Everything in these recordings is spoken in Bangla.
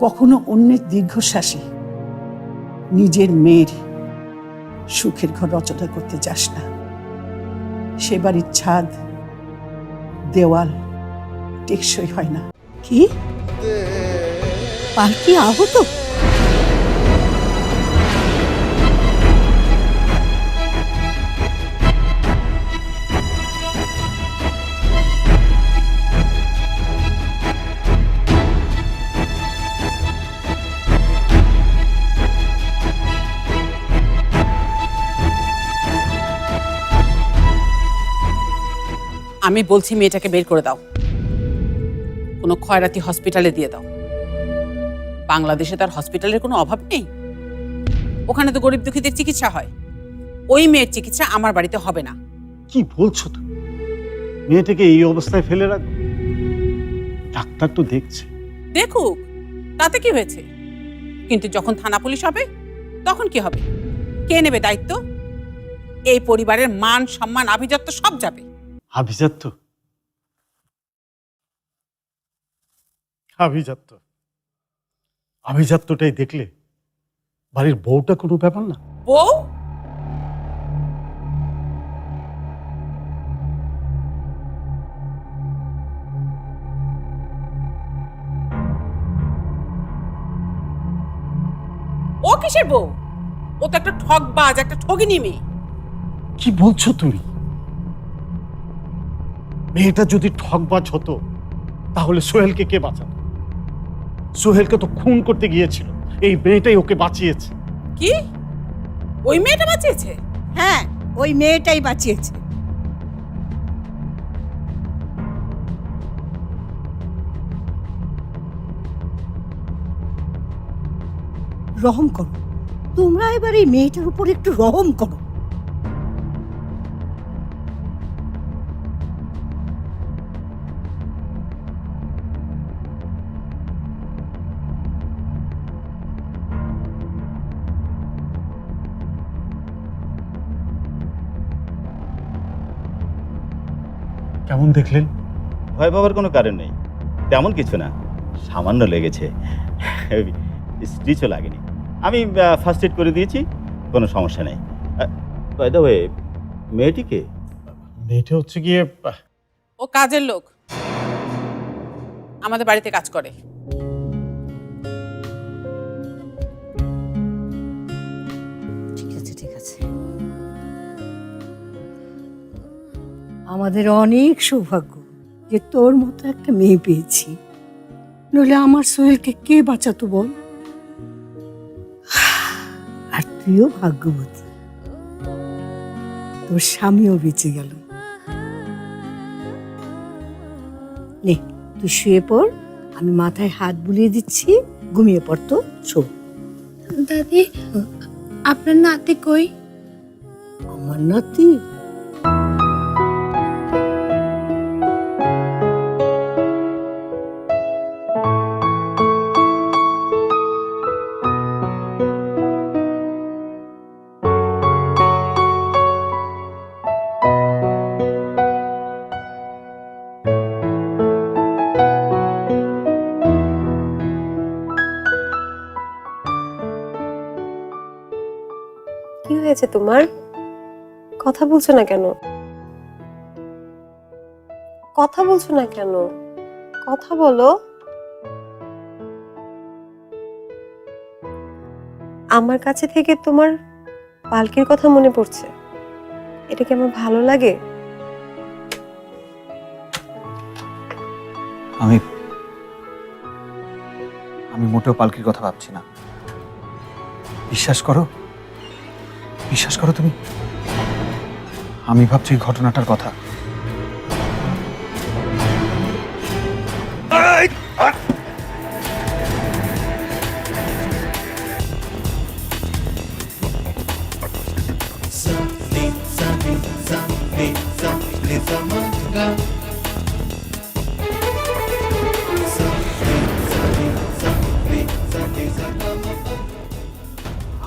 কখনো অন্যের দীর্ঘশ্বাসে নিজের মেয়ের সুখের ঘর রচনা করতে যাস না। সে বাড়ির ছাদ দেওয়াল টেকসই হয় না। কি পালকি আহত? আমি বলছি মেয়েটাকে বের করে দাও, কোনো খয়রাতি হসপিটালে দিয়ে দাও। বাংলাদেশে তার হসপিটালের কোনো অভাব নেই, ওখানে তো গরিব দুঃখীদের চিকিৎসা হয়। ওই মেয়ের চিকিৎসা আমার বাড়িতে হবে না। কি বলছো তুমি? মেয়েটাকে এই অবস্থায় ফেলে রাখো? ডাক্তার তো দেখছে। দেখুক, তাতে কি হয়েছে? কিন্তু যখন থানা পুলিশ হবে তখন কি হবে? কে নেবে দায়িত্ব? এই পরিবারের মান সম্মান আভিজাত্য সব যাবে। আভিজাত্য? আভিজাত্য আভিজাত্যটাই দেখলে বাড়ির বউটা কোনো ব্যাপার না। বউ? ও কিসের বউ? ও তো একটা ঠকবাজ, একটা ঠগিনী মেয়ে। কি বলছো তুমি? মেয়েটা যদি ঠকবাজ হতো তাহলে সোহেলকে কে বাঁচাতো? সোহেলকে তো খুন করতে গিয়েছিল, এই মেয়েটাই ওকে বাঁচিয়েছে। কি? ওই মেয়েটা বাঁচিয়েছে? হ্যাঁ, ওই মেয়েটাই বাঁচিয়েছে। রহম করো, তোমরা এবার এই মেয়েটার উপর একটু রহম করো। কেমন দেখলেন? ভয় পাওয়ার কোনো কারণ নেই, তেমন কিছু না, সামান্য লেগেছে, স্টিচও লাগেনি। আমি ফার্স্ট এড করে দিয়েছি, কোনো সমস্যা নেই। বাই দ্য ওয়ে, মেয়েটিকে? মেয়েটা হচ্ছে গিয়ে ও কাজের লোক, আমাদের বাড়িতে কাজ করে। ঠিক আছে, ঠিক আছে। আমাদের অনেক সৌভাগ্য যে তোর মতো একটা মেয়ে পেয়েছি, নইলে আমার সোহেলকে কে বাঁচাতো বল? আর তুইও ভাগ্যবতী, তোর স্বামীও বেঁচে গেল। নে, তুই শুয়ে পড়, আমি মাথায় হাত বুলিয়ে দিচ্ছি, ঘুমিয়ে পড়তো। শো। দাদি, আপনার নাতি কই? আমার নাতি? কি হয়েছে তোমার? কথা বলছো না কেন? কথা বলছো না কেন? কথা বলো। আমার কাছে থেকে তোমার পালকির কথা মনে পড়ছে, এটা কি আমার ভালো লাগে? আমি মোটেও পালকির কথা ভাবছি না। বিশ্বাস করো, বিশ্বাস করো তুমি, আমি ভাবছি এই ঘটনাটার কথা।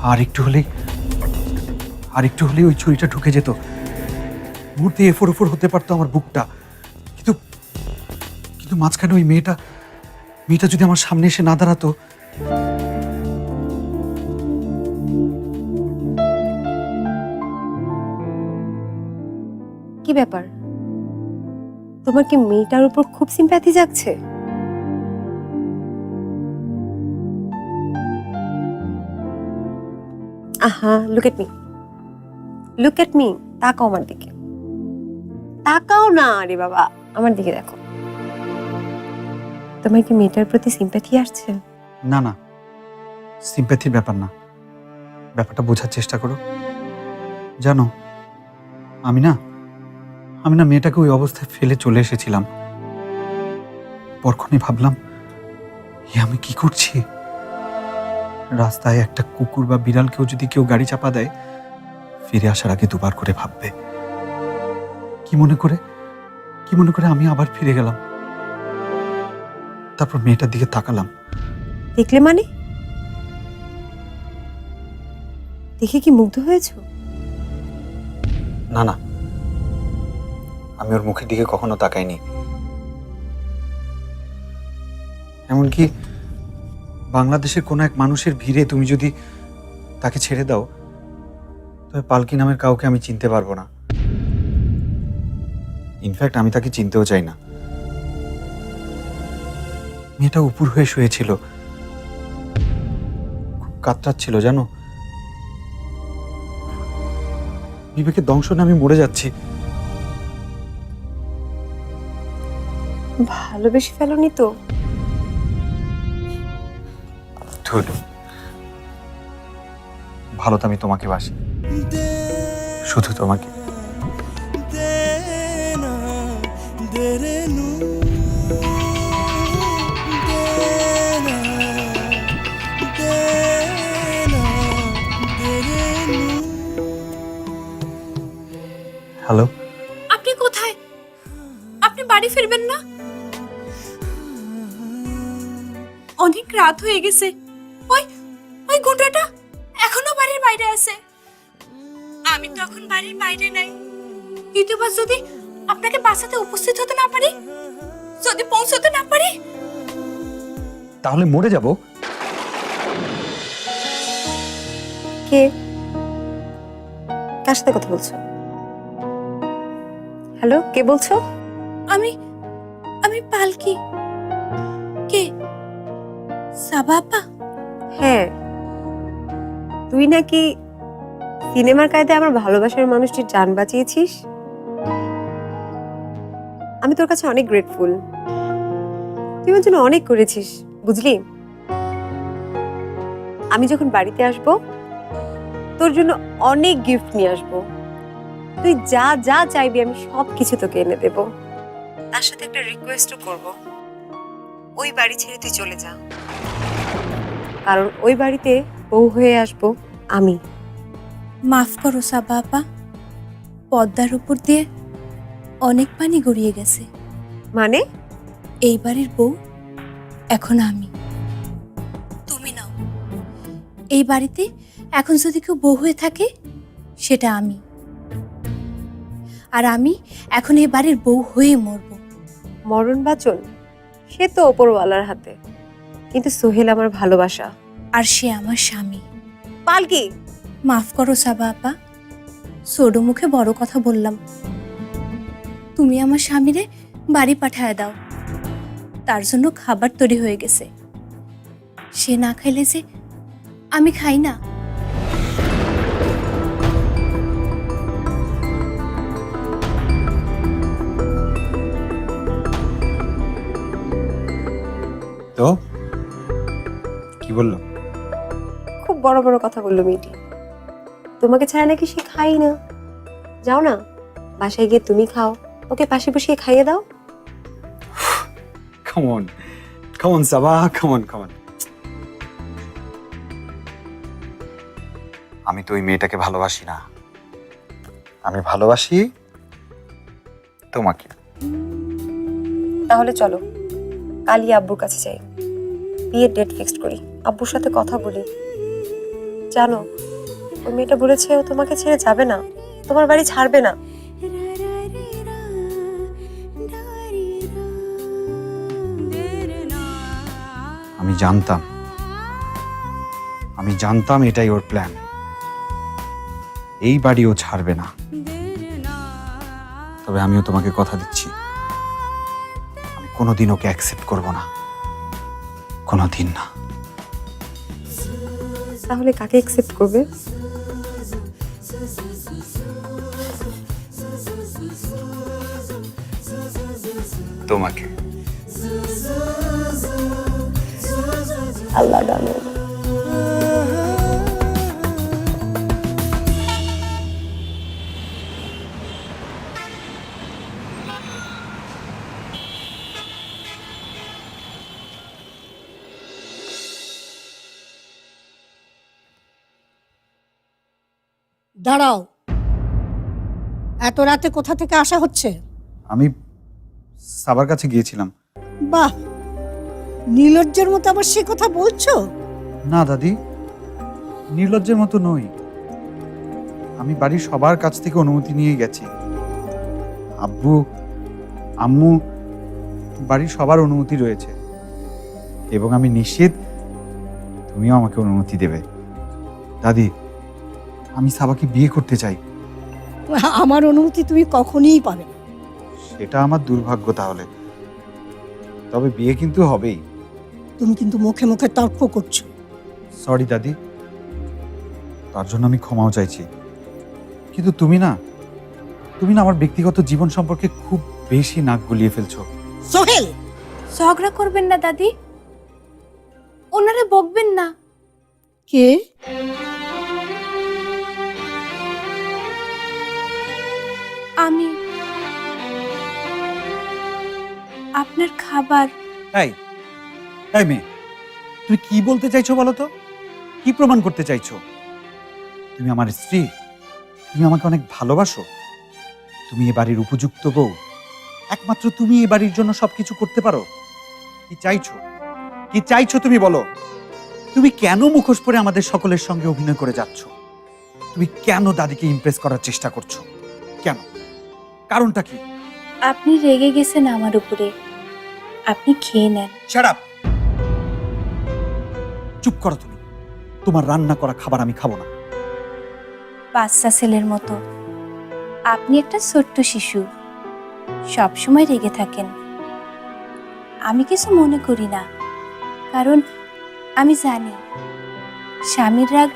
আর একটু হলেই ওই ছুরিটা ঢুকে যেত, মুহূর্তে এফোর ওফোর হতে পারতো আমার বুকটা। কিন্তু কিন্তু মাঝখানে ওই মেয়েটা মেয়েটা যদি আমার সামনে এসে না দাঁড়াতো, কি ব্যাপার, তোমার কি মেয়েটার উপর খুব সিম্প্যাথি জাগছে? আহা, look at me, look at me, তাকাও আমার দিকে, তাকাও না রে বাবা, আমার দিকে দেখো। তোমার কি মেয়েটার প্রতি সিম্প্যাথি আসছে? না না, সিম্প্যাথির ব্যাপার না, ব্যাপারটা বোঝার চেষ্টা করো। জানো, আমি না মেয়েটাকে ওই অবস্থায় ফেলে চলে এসেছিলাম। পরক্ষণে ভাবলাম, আমি কি করছি? রাস্তায় একটা কুকুর বা বিড়ালকেও যদি কেউ গাড়ি চাপা দেয়, ফিরে আসার আগে দুবার করে ভাববে। কি মনে করে আমি আবার ফিরে গেলাম। তারপর মেয়েটার দিকে তাকালাম। দেখলে মানে? দেখে কি মুগ্ধ হয়েছো? না না, আমি ওর মুখের দিকে কখনো তাকাইনি। এমনকি বাংলাদেশের কোনো এক মানুষের ভিড়ে তুমি যদি তাকে ছেড়ে দাও, তবে পালকি নামের কাউকে আমি চিনতে পারবো না। ইনফ্যাক্ট আমি তাকে চিনতেও চাই না। মেয়েটা উপর হয়ে শুয়েছিল, খুব কাতরাচ্ছিল জানো। বিবেকের দংশনে আমি মরে যাচ্ছি। ভালোবেসে ফেলোনি তো? ধুর, ভালো তো আমি তোমাকে বাসি, শুধু তোমাকে। হ্যালো, আপনি কোথায়? আপনি বাড়ি ফিরবেন না? অনেক রাত হয়ে গেছে। ওই ওই গুন্ডাটা এখনো বাড়ির বাইরে আছে। আমি তো এখন বাড়ির বাইরে নাই। দ্বিতীয়বার যদি আপনাকে বাসাতে উপস্থিত হতে না পারি, যদি পৌঁছতে না পারি, তাহলে মরে যাব। কে? কার সাথে কথা বলছো? হ্যালো, কে বলছো? আমি পালকি। কে? সাবা আপা? হ্যাঁ, তুই নাকি সিনেমার কায়দায় আমার ভালোবাসার মানুষটির জান বাঁচিয়েছিস। আমি তোর কাছে অনেক গ্রেটফুল। তুই আমার জন্য অনেক করেছিস, বুঝলি? আমি যখন বাড়িতে আসব, তোর জন্য অনেক গিফট নিয়ে আসব। তুই যা যা চাইবি আমি সব কিছু তোকে এনে দেব। তার সাথে একটা রিকোয়েস্টও করব, ওই বাড়ি ছেড়ে তুই চলে যা, কারণ ওই বাড়িতে বউ হয়ে আসবো আমি। মাফ করো সাবা আপা, পদ্মার উপর দিয়ে অনেক পানি গড়িয়ে গেছে। মানে? এই বাড়ির বউ এখন আমি, তুমি নাও। এই বাড়িতে এখন যদি কেউ বউ হয়ে থাকে, সেটা আমি। আর আমি এখন এই বাড়ির বউ হয়ে মরবো। মরণ বাচন সে তো ওপরওয়ালার হাতে, কিন্তু সোহেল আমার ভালোবাসা, আর সে আমার স্বামী। পালকি, মাফ করো সাবা আপা, ছোটো মুখে বড় কথা বললাম। তুমি আমার স্বামীরে বাড়ি পাঠায় দাও, তার জন্য খাবার তৈরি হয়ে গেছে। সে না খাইলে যে আমি খাই না। তো কি বললো? খুব বড় বড় কথা বললো মেয়েটি। তোমাকে ছাড়া নাকি সে খাই না। যাও না, বাসায় গিয়ে তুমি খাও, ওকে পাশে বসিয়ে খাইয়ে দাও। Come on, come on, Sabah, come on, come on. আমি তো ওই মেয়েটাকে ভালোবাসি না, আমি ভালোবাসি তোমাকে। তাহলে চলো কালই আব্বুর কাছে যাই, বিয়ের ডেট ফিক্সড করি, আব্বুর সাথে কথা বলি। জানো, ওই মেয়েটা বলেছে ও তোমাকে ছেড়ে যাবে না, তোমার বাড়ি ছাড়বে না। জানতাম এটাই ওর প্ল্যান। এই বাড়ি ও ছাড়বে না। তবে আমিও তোমাকে কথা দিচ্ছি, আমি কোনোদিন ওকে অ্যাকসেপ্ট করব না, কোনোদিন না। তাহলে কাকে অ্যাকসেপ্ট করবে? তোমাকে। আল্লাহ জানে। দাঁড়াও, এত রাতে কোথা থেকে আসা হচ্ছে? আমি সাবার কাছে গিয়েছিলাম। বাহ, নির্লজ্জের মতো আবার সে কথা বলছো? না দাদি, নির্লজ্জের মতো নই। আমি বাড়ির সবার কাছ থেকে অনুমতি নিয়ে গেছি। আব্বু, আম্মু, বাড়ির সবার অনুমতি রয়েছে এবং আমি নিশ্চিত তুমিও আমাকে অনুমতি দেবে। দাদি, আমি সাবাকে বিয়ে করতে চাই। আমার অনুমতি তুমি কখনোই পাবে না। সেটা আমার দুর্ভাগ্য তাহলে। তবে বিয়ে কিন্তু হবেই। তুমি কিন্তু মুখে মুখে তর্ক করছো। সরি দাদি, তার জন্য আমি ক্ষমাও চাইছি। কিন্তু তুমি না আমার ব্যক্তিগত জীবন সম্পর্কে খুব বেশি নাক গলিয়ে ফেলছো। সোহেল, ঝগড়া করবেন না দাদি, ওনারে বকবেন না। কে? আমি আপনার খাবার। এই মেয়ে, তুমি কি বলতে চাইছো বলো তো? কি প্রমাণ করতে চাইছো? তুমি আমার স্ত্রী, তুমি আমাকে অনেক ভালোবাসো, তুমি এ বাড়ির উপযুক্ত বউ, একমাত্র তুমি এ বাড়ির জন্য সবকিছু করতে পারো। কি চাইছো? কি চাইছো তুমি বলো? তুমি কেন মুখোশ পরে আমাদের সকলের সঙ্গে অভিনয় করে যাচ্ছ? তুমি কেন দাদিকে ইমপ্রেস করার চেষ্টা করছো? কেন? কারণটা কি? আপনি রেগে গেছেন আমার উপরে, আপনি খেয়ে নেন। Shut up! চুপ করো তুমি। তোমার রান্না করা খাবার আমি খাবো না। বাচ্চা ছেলের মতো আপনি একটা ছোট্ট শিশু, সব সময় রেগে থাকেন। আমি কিছু মনে করি না, কারণ আমি জানি স্বামীর রাগ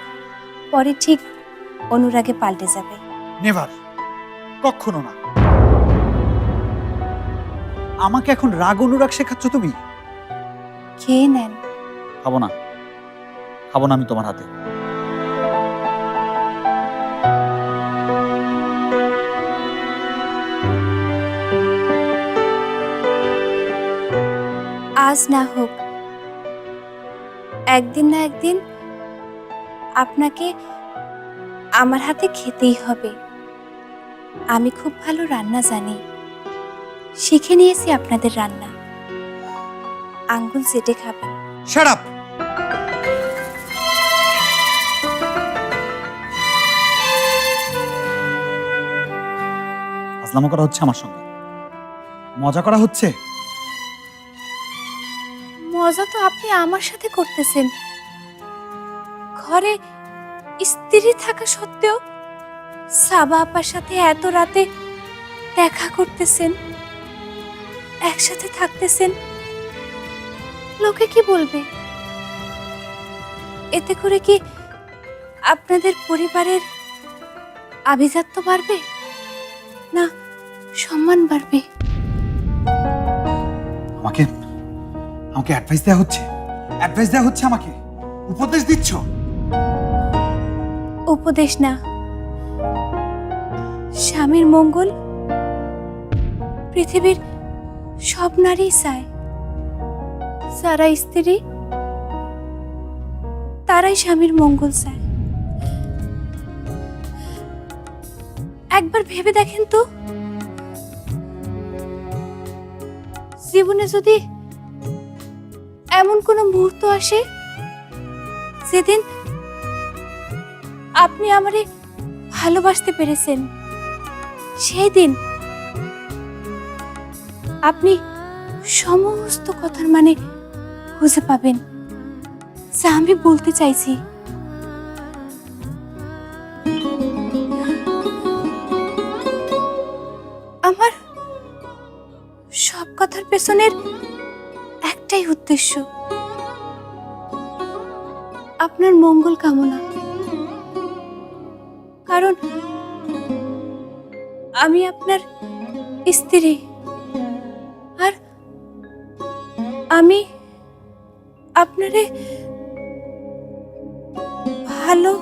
পরে ঠিক অনুরাগে পাল্টে যাবে। নেভার, কখনো না। আমাকে এখন রাগ অনুরাগ শেখাচ্ছ তুমি? খেয়ে নেন। খাবো না, খাবো না আমি তোমার হাতে। আজ না হোক, একদিন না একদিন আপনাকে আমার হাতে খেতেই হবে। আমি খুব ভালো রান্না জানি, শিখে নিয়েছি আপনাদের রান্না। আঙ্গুল চেটে খাবেন। Shut up! ফাজলামো করা হচ্ছে আমার সঙ্গে? মজা করা হচ্ছে? মজা তো আপনি আমার সাথে করতেছেন। ঘরে স্ত্রী থাকা সত্ত্বেও সাবা আপার সাথে এত রাতে দেখা করতেছেন, একসাথে থাকতেছেন। লোকে কি বলবে? এতে করে কি আপনাদের পরিবারের আভিজাত্য বাড়বে, না সম্মান বাড়বে? আমাকে অ্যাডভাইস দেওয়া হচ্ছে, আমাকে উপদেশ দিচ্ছ? উপদেশ না, স্বামীর মঙ্গল পৃথিবীর সব নারী চায়। যারা স্ত্রী তারাই স্বামীর মঙ্গল চায়। একবার ভেবে দেখেন তো, জীবনে যদি এমন কোনো মুহূর্ত আসে যেদিন আপনি আমারে ভালোবাসতে পেরেছেন, সেই দিন আপনি সমস্ত কথার মানে খুঁজে পাবেন। যা আমি বলতে চাইছি। আমার সব কথার পেছনের একটাই উদ্দেশ্য, আপনার মঙ্গল কামনা। কারণ আমি আপনার স্ত্রী, আর আমি আপনারে ভালো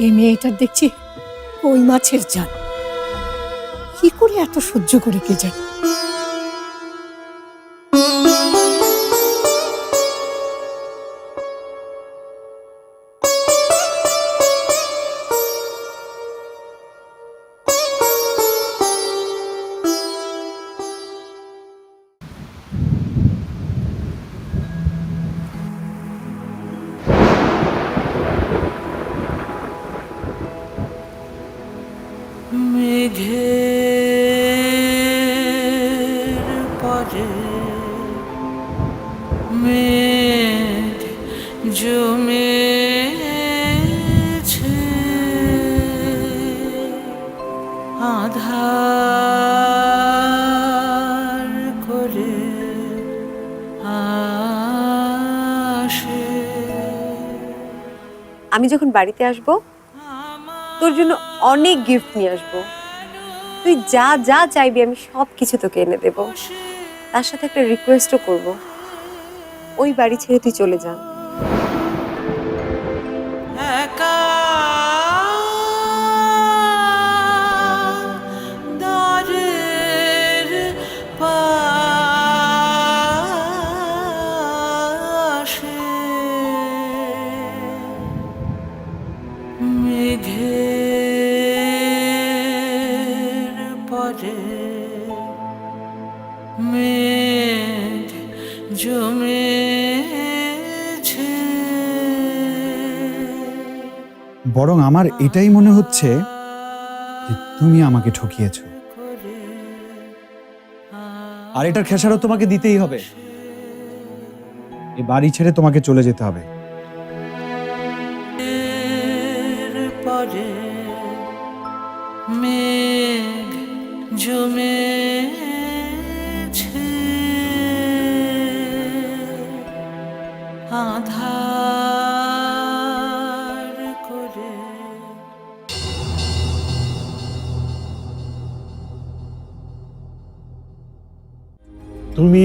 এই মেয়েটার দেখছি কই মাছের জান, কি করে এত সহ্য করে কে জানে। মেঘের পরে মেঘ জমেছে, আধার করে আসে। আমি যখন বাড়িতে আসব তোর জন্য অনেক গিফট নিয়ে আসবো। তুই যা যা চাইবি আমি সব কিছু তোকে এনে দেব। তার সাথে একটা রিকোয়েস্টও করব, ওই বাড়ি ছেড়ে তুই চলে যা। একা দ্বারের পাশে মেঘের পরে মেঘ জমেছে। বরং আমার এটাই মনে হচ্ছে যে তুমি আমাকে ঠকিয়েছো, আর এটার খেসারত তোমাকে দিতেই হবে। এই বাড়ি ছেড়ে তোমাকে চলে যেতে হবে। পরে মেঘ জমেছে, আধার করে। তুমি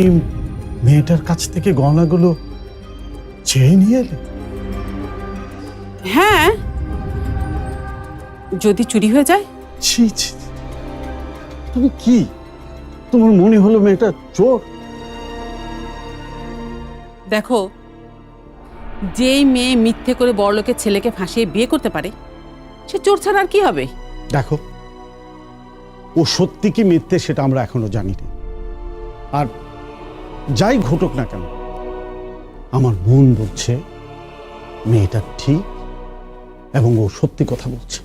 মেয়েটার কাছ থেকে গয়নাগুলো চেয়ে নিয়ে এলে? হ্যাঁ, যদি চুরি হয়ে যায়? ছি ছি, তুমি কি, তোমার মনে হলো মেয়েটা চোর? দেখো, যেই মেয়ে মিথ্যে করে বড়লোকের ছেলেকে ফাঁসিয়ে বিয়ে করতে পারে সে চোর ছাড়া আর কি হবে? দেখো, ও সত্যি কি মিথ্যে সেটা আমরা এখনো জানি না। আর যাই ঘটুক না কেন, আমার মন বলছে মেয়েটা ঠিক এবং ও সত্যি কথা বলছে।